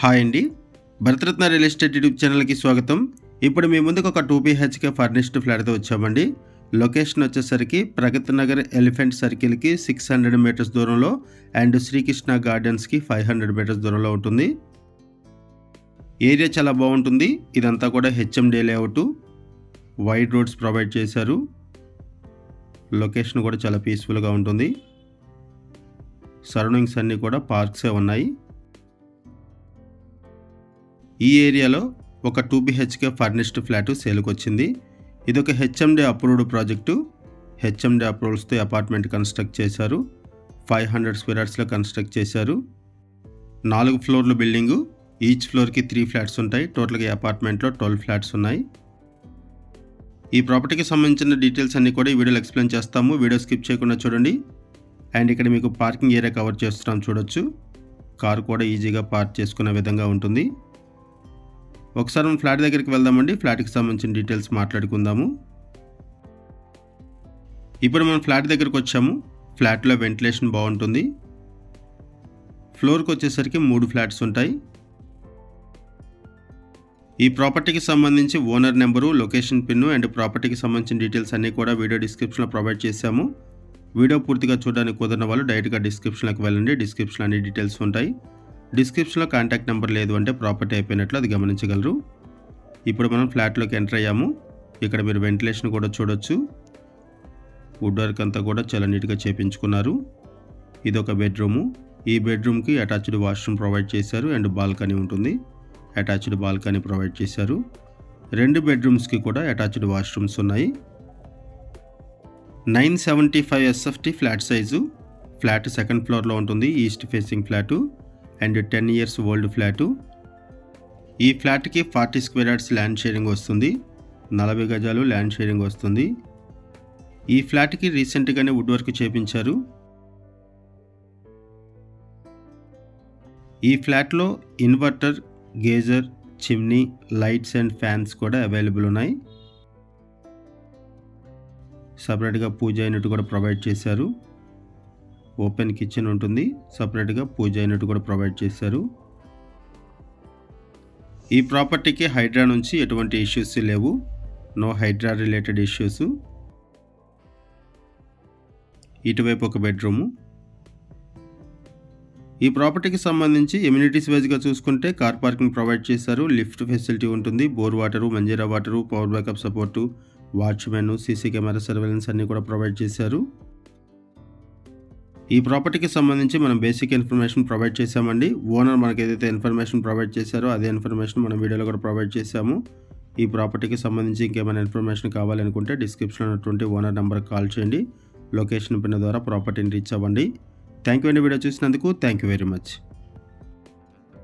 Hi అండి, Bharat Ratna real estate YouTube ఛానల్కి స్వాగతం. ఇప్పుడు మీ ముందుకు ఒక 2 BHK ఫర్నిష్డ్ ఫ్లాట్తో వచ్చామండి. లొకేషన్ వచ్చేసరికి ప్రగతి నగర్ ఎలిఫెంట్ సర్కిల్కి 600 మీటర్స్ దూరంలో అండ్ శ్రీకృష్ణ గార్డెన్స్కి 500 మీటర్స్ దూరంలో ఉంటుంది. ఏరియా చాలా బాగుంటుంది. ఇదంతా కూడా HMD layout, wide roads provide చేశారు. లొకేషన్ కూడా చాలా పీస్ఫుల్గా ఉంటుంది. సరౌండింగ్స్ అన్నీ కూడా పార్క్సే ఉన్నాయి. ఈ ఏరియాలో ఒక 2 BHK ఫర్నిష్డ్ ఫ్లాట్ సేల్కి వచ్చింది. ఇది ఒక HMD అప్రూవ్డ్ ప్రాజెక్టు. HMD అప్రూవల్స్తో అపార్ట్మెంట్ కన్స్ట్రక్ట్ చేశారు. 500 స్క్వేర్ యార్డ్స్లో కన్స్ట్రక్ట్ చేశారు. 4 ఫ్లోర్ల బిల్డింగు. ఈచ్ ఫ్లోర్కి 3 ఫ్లాట్స్ ఉంటాయి. టోటల్గా ఈ అపార్ట్మెంట్లో 12 ఫ్లాట్స్ ఉన్నాయి. ఈ ప్రాపర్టీకి సంబంధించిన డీటెయిల్స్ అన్నీ కూడా ఈ వీడియోలో ఎక్స్ప్లెయిన్ చేస్తాము. వీడియో స్కిప్ చేయకుండా చూడండి. అండ్ ఇక్కడ మీకు పార్కింగ్ ఏరియా కవర్ చేస్తున్నాం, చూడొచ్చు. కారు కూడా ఈజీగా పార్క్ చేసుకునే విధంగా ఉంటుంది. ఒకసారి మనం ఫ్లాట్ దగ్గరికి వెళ్దామండి. ఫ్లాట్కి సంబంధించిన డీటెయిల్స్ మాట్లాడుకుందాము. ఇప్పుడు మనం ఫ్లాట్ దగ్గరకు వచ్చాము. ఫ్లాట్లో వెంటిలేషన్ బాగుంటుంది. ఫ్లోర్కి వచ్చేసరికి 3 ఫ్లాట్స్ ఉంటాయి. ఈ ప్రాపర్టీకి సంబంధించి owner number, location pin and ప్రాపర్టీకి సంబంధించిన డీటెయిల్స్ అన్నీ కూడా వీడియో డిస్క్రిప్షన్లో ప్రొవైడ్ చేశాము. వీడియో పూర్తిగా చూడడానికి కుదరిన వాళ్ళు డైరెక్ట్గా డిస్క్రిప్షన్లోకి వెళ్ళండి. డిస్క్రిప్షన్లో అన్ని డీటెయిల్స్ ఉంటాయి. డిస్క్రిప్షన్లో కాంటాక్ట్ నెంబర్ లేదు అంటే ప్రాపర్టీ అయిపోయినట్లు అది గమనించగలరు. ఇప్పుడు మనం ఫ్లాట్లోకి ఎంటర్ అయ్యాము. ఇక్కడ మీరు వెంటిలేషన్ కూడా చూడొచ్చు. వుడ్ వర్క్ అంతా కూడా చాలా నీట్గా చేపించుకున్నారు. ఇది ఒక బెడ్రూము. ఈ బెడ్రూమ్కి అటాచ్డ్ వాష్రూమ్ ప్రొవైడ్ చేశారు అండ్ బాల్కనీ ఉంటుంది. అటాచ్డ్ బాల్కనీ ప్రొవైడ్ చేశారు. 2 బెడ్రూమ్స్కి కూడా అటాచ్డ్ వాష్రూమ్స్ ఉన్నాయి. 975 SFT flat size. Flat second ఫ్లోర్లో ఉంటుంది. East facing flat and 10 years old flat. ఈ ఫ్లాట్కి 40 స్క్వేర్ యార్డ్స్ ల్యాండ్ షేరింగ్ వస్తుంది. 40 గజాలు ల్యాండ్ షేరింగ్ వస్తుంది. ఈ ఫ్లాట్కి రీసెంట్గానే వుడ్ వర్క్ చేపించారు. ఈ ఫ్లాట్లో inverter, geyser, chimney, lights and fans కూడా అవైలబుల్ ఉన్నాయి. సపరేట్గా పూజ యూనిట్ కూడా ప్రొవైడ్ చేశారు. ఓపెన్ కిచెన్ ఉంటుంది. సపరేట్గా పూజ యూనిట్ కూడా ప్రొవైడ్ చేశారు. ఈ ప్రాపర్టీకి హైడ్రా నుంచి ఎటువంటి ఇష్యూస్ లేవు. No HYDRAA related issues. ఇటువైపు ఒక బెడ్రూము. ఈ ప్రాపర్టీకి సంబంధించి ఎమ్యూనిటీస్ వైజ్గా చూసుకుంటే కార్ పార్కింగ్ ప్రొవైడ్ చేశారు. లిఫ్ట్ ఫెసిలిటీ ఉంటుంది. Bore water, Manjira water, power backup support, watchmen, CC camera surveillance అన్నీ కూడా ప్రొవైడ్ చేశారు. ఈ ప్రాపర్టీకి సంబంధించి మనం బేసిక్ ఇన్ఫర్మేషన్ ప్రొవైడ్ చేశామండి. ఓనర్ మనకు ఏదైతే ఇన్ఫర్మేషన్ ప్రొవైడ్ చేశారో అదే ఇన్ఫర్మేషన్ మనం వీడియోలో కూడా ప్రొవైడ్ చేశాము. ఈ ప్రాపర్టీకి సంబంధించి ఇంకేమైనా ఇన్ఫర్మేషన్ కావాలనుకుంటే డిస్క్రిప్షన్లో ఉన్నటువంటి ఓనర్ నెంబర్కి కాల్ చేయండి. లొకేషన్ పిన్ ద్వారా ప్రాపర్టీని రీచ్ అవ్వండి. థ్యాంక్ యూ అండి వీడియో చూసినందుకు. Thank you very much.